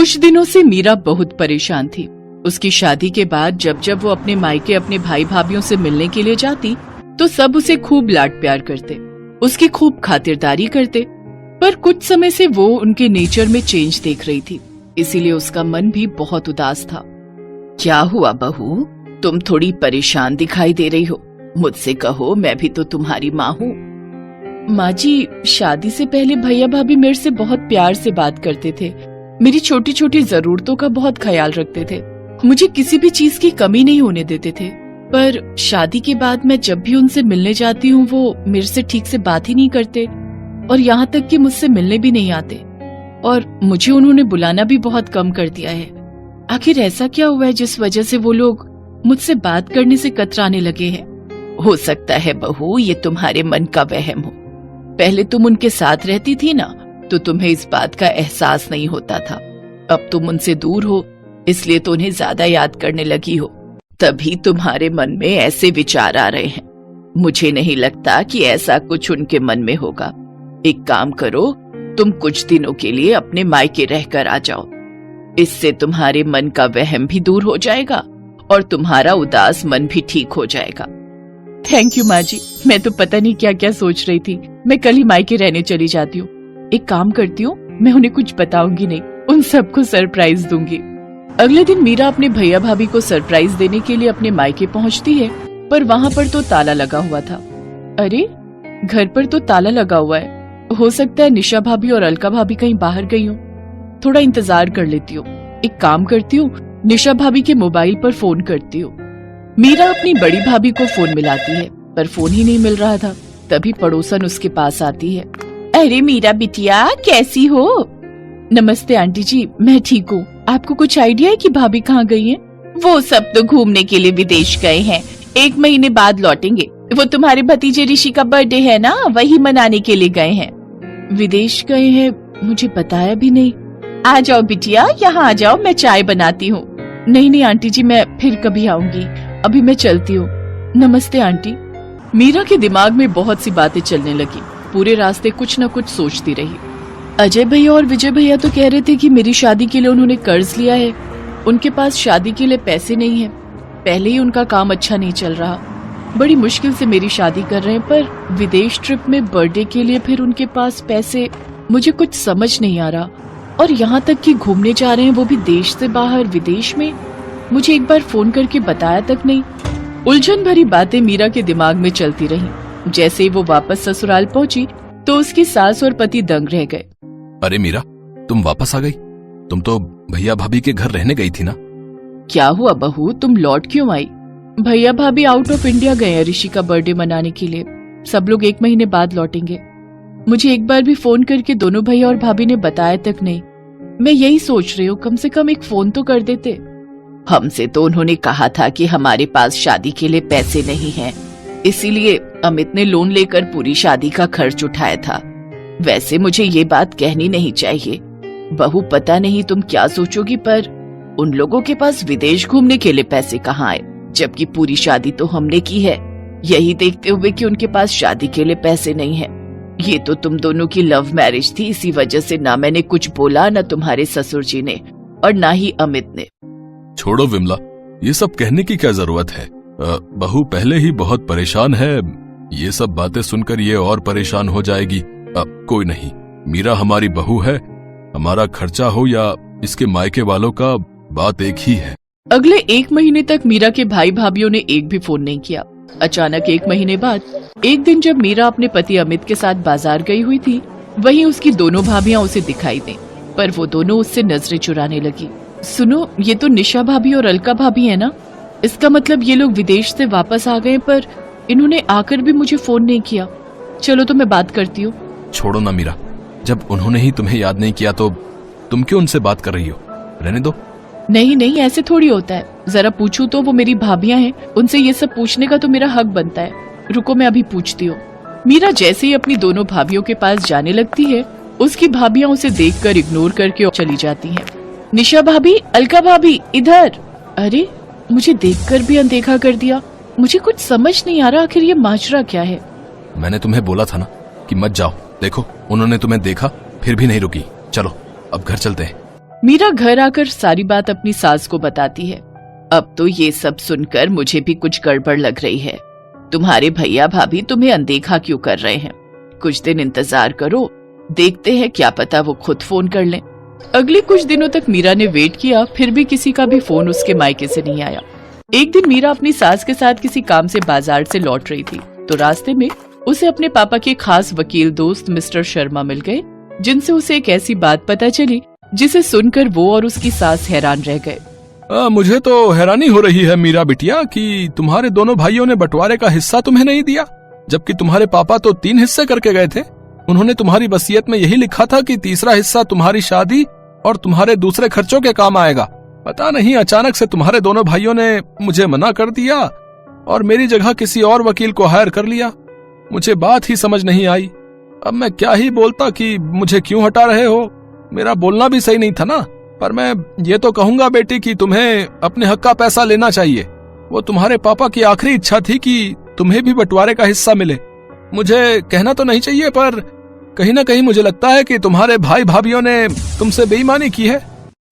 कुछ दिनों से मीरा बहुत परेशान थी। उसकी शादी के बाद जब जब वो अपने मायके अपने भाई भाभीयों से मिलने के लिए जाती तो सब उसे खूब लाड प्यार करते, उसकी खूब खातिरदारी करते। पर कुछ समय से वो उनके नेचर में चेंज देख रही थी, इसीलिए उसका मन भी बहुत उदास था। क्या हुआ बहू, तुम थोड़ी परेशान दिखाई दे रही हो? मुझसे कहो, मैं भी तो तुम्हारी माँ हूँ। माँ जी, शादी से पहले भैया भाभी मेरे से बहुत प्यार से बात करते थे, मेरी छोटी छोटी जरूरतों का बहुत ख्याल रखते थे, मुझे किसी भी चीज की कमी नहीं होने देते थे। पर शादी के बाद मैं जब भी उनसे मिलने जाती हूँ वो मेरे से ठीक से बात ही नहीं करते और यहाँ तक कि मुझसे मिलने भी नहीं आते, और मुझे उन्होंने बुलाना भी बहुत कम कर दिया है। आखिर ऐसा क्या हुआ है जिस वजह से वो लोग मुझसे बात करने से कतराने लगे हैं? हो सकता है बहू ये तुम्हारे मन का वहम हो। पहले तुम उनके साथ रहती थी ना, तो तुम्हें इस बात का एहसास नहीं होता था। अब तुम उनसे दूर हो, इसलिए तो उन्हें ज्यादा याद करने लगी हो, तभी तुम्हारे मन में ऐसे विचार आ रहे हैं। मुझे नहीं लगता कि ऐसा कुछ उनके मन में होगा। एक काम करो, तुम कुछ दिनों के लिए अपने मायके रहकर आ जाओ, इससे तुम्हारे मन का वहम भी दूर हो जाएगा और तुम्हारा उदास मन भी ठीक हो जाएगा। थैंक यू माँ जी, मैं तो पता नहीं क्या क्या सोच रही थी। मैं कल ही मायके रहने चली जाती हूँ। एक काम करती हूँ, मैं उन्हें कुछ बताऊंगी नहीं, उन सबको सरप्राइज दूंगी। अगले दिन मीरा अपने भैया भाभी को सरप्राइज देने के लिए अपने मायके पहुँचती है, पर वहाँ पर तो ताला लगा हुआ था। अरे, घर पर तो ताला लगा हुआ है, हो सकता है निशा भाभी और अलका भाभी कहीं बाहर गई हो। थोड़ा इंतजार कर लेती हूँ। एक काम करती हूँ, निशा भाभी के मोबाइल पर फोन करती हूँ। मीरा अपनी बड़ी भाभी को फोन मिलाती है, पर फोन ही नहीं मिल रहा था। तभी पड़ोसन उसके पास आती है। अरे मीरा बिटिया, कैसी हो? नमस्ते आंटी जी, मैं ठीक हूँ। आपको कुछ आइडिया है कि भाभी कहाँ गई हैं? वो सब तो घूमने के लिए विदेश गए हैं, 1 महीने बाद लौटेंगे। वो तुम्हारे भतीजे ऋषि का बर्थडे है ना, वही मनाने के लिए गए हैं। विदेश गए हैं? मुझे बताया भी नहीं। आ जाओ बिटिया, यहाँ आ जाओ, मैं चाय बनाती हूँ। नहीं आंटी जी, मैं फिर कभी आऊंगी, अभी मैं चलती हूँ। नमस्ते आंटी। मीरा के दिमाग में बहुत सी बातें चलने लगी। पूरे रास्ते कुछ न कुछ सोचती रही। अजय भैया और विजय भैया तो कह रहे थे कि मेरी शादी के लिए उन्होंने कर्ज लिया है, उनके पास शादी के लिए पैसे नहीं है। पहले ही उनका काम अच्छा नहीं चल रहा, बड़ी मुश्किल से मेरी शादी कर रहे हैं, पर विदेश ट्रिप में बर्थडे के लिए फिर उनके पास पैसे, मुझे कुछ समझ नहीं आ रहा। और यहाँ तक कि घूमने जा रहे हैं, वो भी देश से बाहर, विदेश में। मुझे एक बार फोन करके बताया तक नहीं। उलझन भरी बातें मीरा के दिमाग में चलती रहीं। जैसे ही वो वापस ससुराल पहुंची तो उसकी सास और पति दंग रह गए। अरे मीरा, तुम वापस आ गई? तुम तो भैया भाभी के घर रहने गई थी ना? क्या हुआ बहू, तुम लौट क्यों आई? भैया भाभी आउट ऑफ इंडिया गए हैं ऋषि का बर्थडे मनाने के लिए। सब लोग 1 महीने बाद लौटेंगे। मुझे एक बार भी फोन करके दोनों भैया और भाभी ने बताया तक नहीं। मैं यही सोच रही हूँ, कम से कम एक फोन तो कर देते। हमसे तो उन्होंने कहा था कि हमारे पास शादी के लिए पैसे नहीं हैं, इसीलिए अमित ने लोन लेकर पूरी शादी का खर्च उठाया था। वैसे मुझे ये बात कहनी नहीं चाहिए बहू, पता नहीं तुम क्या सोचोगी, पर उन लोगों के पास विदेश घूमने के लिए पैसे कहाँ आए, जबकि पूरी शादी तो हमने की है। यही देखते हुए कि उनके पास शादी के लिए पैसे नहीं है। ये तो तुम दोनों की लव मैरिज थी, इसी वजह से ना मैंने कुछ बोला, ना तुम्हारे ससुर जी ने और ना ही अमित ने। छोड़ो विमला, ये सब कहने की क्या जरूरत है? बहू पहले ही बहुत परेशान है, ये सब बातें सुनकर ये और परेशान हो जाएगी। कोई नहीं, मीरा हमारी बहू है, हमारा खर्चा हो या इसके मायके वालों का, बात एक ही है। अगले 1 महीने तक मीरा के भाई भाभीओं ने एक भी फोन नहीं किया। अचानक 1 महीने बाद एक दिन जब मीरा अपने पति अमित के साथ बाजार गई हुई थी, वहीं उसकी दोनों भाभियां उसे दिखाई दें, पर वो दोनों उससे नजरें चुराने लगी। सुनो, ये तो निशा भाभी और अलका भाभी है ना? इसका मतलब ये लोग विदेश से वापस आ गए, पर इन्होंने आकर भी मुझे फोन नहीं किया। चलो तो मैं बात करती हूँ। छोड़ो ना मीरा, जब उन्होंने ही तुम्हें याद नहीं किया तो तुम क्यों उनसे बात कर रही हो? रहने दो। नहीं, ऐसे थोड़ी होता है। जरा पूछूं तो, वो मेरी भाभियां हैं, उनसे ये सब पूछने का तो मेरा हक बनता है। रुको, मैं अभी पूछती हूँ। मीरा जैसे ही अपनी दोनों भाभियों के पास जाने लगती है, उसकी भाभियां उसे देखकर इग्नोर करके चली जाती हैं। निशा भाभी, अलका भाभी, इधर। अरे, मुझे देखकर भी अनदेखा कर दिया। मुझे कुछ समझ नहीं आ रहा, आखिर ये माजरा क्या है? मैंने तुम्हें बोला था ना कि मत जाओ। देखो, उन्होंने तुम्हें देखा फिर भी नहीं रुकी। चलो अब घर चलते हैं। मीरा घर आकर सारी बात अपनी सास को बताती है। अब तो ये सब सुनकर मुझे भी कुछ गड़बड़ लग रही है। तुम्हारे भैया भाभी तुम्हें अनदेखा क्यों कर रहे हैं? कुछ दिन इंतजार करो, देखते हैं, क्या पता वो खुद फोन कर लें। अगले कुछ दिनों तक मीरा ने वेट किया, फिर भी किसी का भी फोन उसके मायके से नहीं आया। एक दिन मीरा अपनी सास के साथ किसी काम से बाजार से लौट रही थी, तो रास्ते में उसे अपने पापा के खास वकील दोस्त मिस्टर शर्मा मिल गए, जिनसे उसे एक ऐसी बात पता चली जिसे सुनकर वो और उसकी सास हैरान रह गए। मुझे तो हैरानी हो रही है मीरा बिटिया कि तुम्हारे दोनों भाइयों ने बंटवारे का हिस्सा तुम्हें नहीं दिया, जबकि तुम्हारे पापा तो 3 हिस्से करके गए थे। उन्होंने तुम्हारी वसीयत में यही लिखा था कि तीसरा हिस्सा तुम्हारी शादी और तुम्हारे दूसरे खर्चों के काम आएगा। पता नहीं अचानक से तुम्हारे दोनों भाइयों ने मुझे मना कर दिया और मेरी जगह किसी और वकील को हायर कर लिया। मुझे बात ही समझ नहीं आई। अब मैं क्या ही बोलता कि मुझे क्यों हटा रहे हो। मेरा बोलना भी सही नहीं था ना, पर मैं ये तो कहूंगा बेटी कि तुम्हें अपने हक का पैसा लेना चाहिए। वो तुम्हारे पापा की आखिरी इच्छा थी कि तुम्हें भी बंटवारे का हिस्सा मिले। मुझे कहना तो नहीं चाहिए, पर कहीं ना कहीं मुझे लगता है कि तुम्हारे भाई भाभीओं ने तुमसे बेईमानी की है।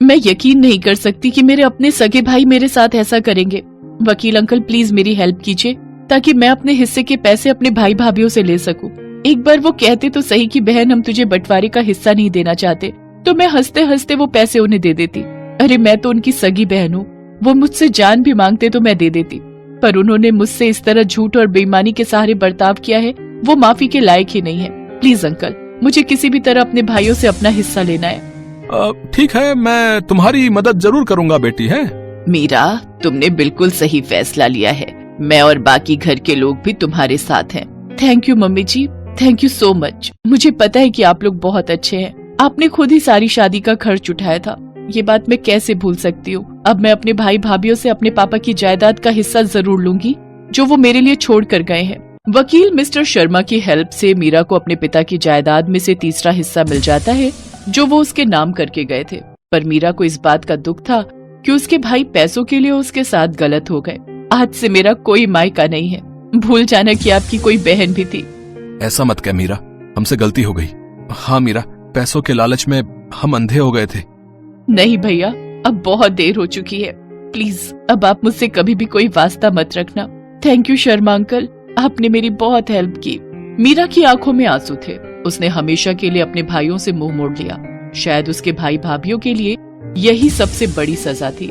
मैं यकीन नहीं कर सकती कि मेरे अपने सगे भाई मेरे साथ ऐसा करेंगे। वकील अंकल प्लीज मेरी हेल्प कीजिए, ताकि मैं अपने हिस्से के पैसे अपने भाई भाभीओं से ले सकूं। एक बार वो कहते तो सही कि बहन हम तुझे बंटवारे का हिस्सा नहीं देना चाहते, तो मैं हंसते हंसते वो पैसे उन्हें दे देती। अरे मैं तो उनकी सगी बहन हूँ, वो मुझसे जान भी मांगते तो मैं दे देती, पर उन्होंने मुझसे इस तरह झूठ और बेईमानी के सहारे बर्ताव किया है, वो माफी के लायक ही नहीं है। प्लीज अंकल, मुझे किसी भी तरह अपने भाइयों से अपना हिस्सा लेना है। ठीक है, मैं तुम्हारी मदद जरूर करूंगा बेटी। है मीरा, तुमने बिल्कुल सही फैसला लिया है। मैं और बाकी घर के लोग भी तुम्हारे साथ हैं। Thank you mummy ji, thank you so much. मुझे पता है कि आप लोग बहुत अच्छे हैं। आपने खुद ही सारी शादी का खर्च उठाया था, ये बात मैं कैसे भूल सकती हूँ। अब मैं अपने भाई भाभीओं से अपने पापा की जायदाद का हिस्सा जरूर लूंगी, जो वो मेरे लिए छोड़ कर गए हैं। वकील मिस्टर शर्मा की हेल्प से मीरा को अपने पिता की जायदाद में से तीसरा हिस्सा मिल जाता है, जो वो उसके नाम करके गए थे। पर मीरा को इस बात का दुख था कि उसके भाई पैसों के लिए उसके साथ गलत हो गए। आज से मेरा कोई मायका नहीं है। भूल जाना कि आपकी कोई बहन भी थी। ऐसा मत कह मीरा, हमसे गलती हो गई। हाँ मीरा, पैसों के लालच में हम अंधे हो गए थे। नहीं भैया, अब बहुत देर हो चुकी है। प्लीज अब आप मुझसे कभी भी कोई वास्ता मत रखना। थैंक यू शर्मा अंकल, आपने मेरी बहुत हेल्प की। मीरा की आंखों में आंसू थे। उसने हमेशा के लिए अपने भाइयों से मुंह मोड़ लिया। शायद उसके भाई भाभीओं के लिए यही सबसे बड़ी सजा थी।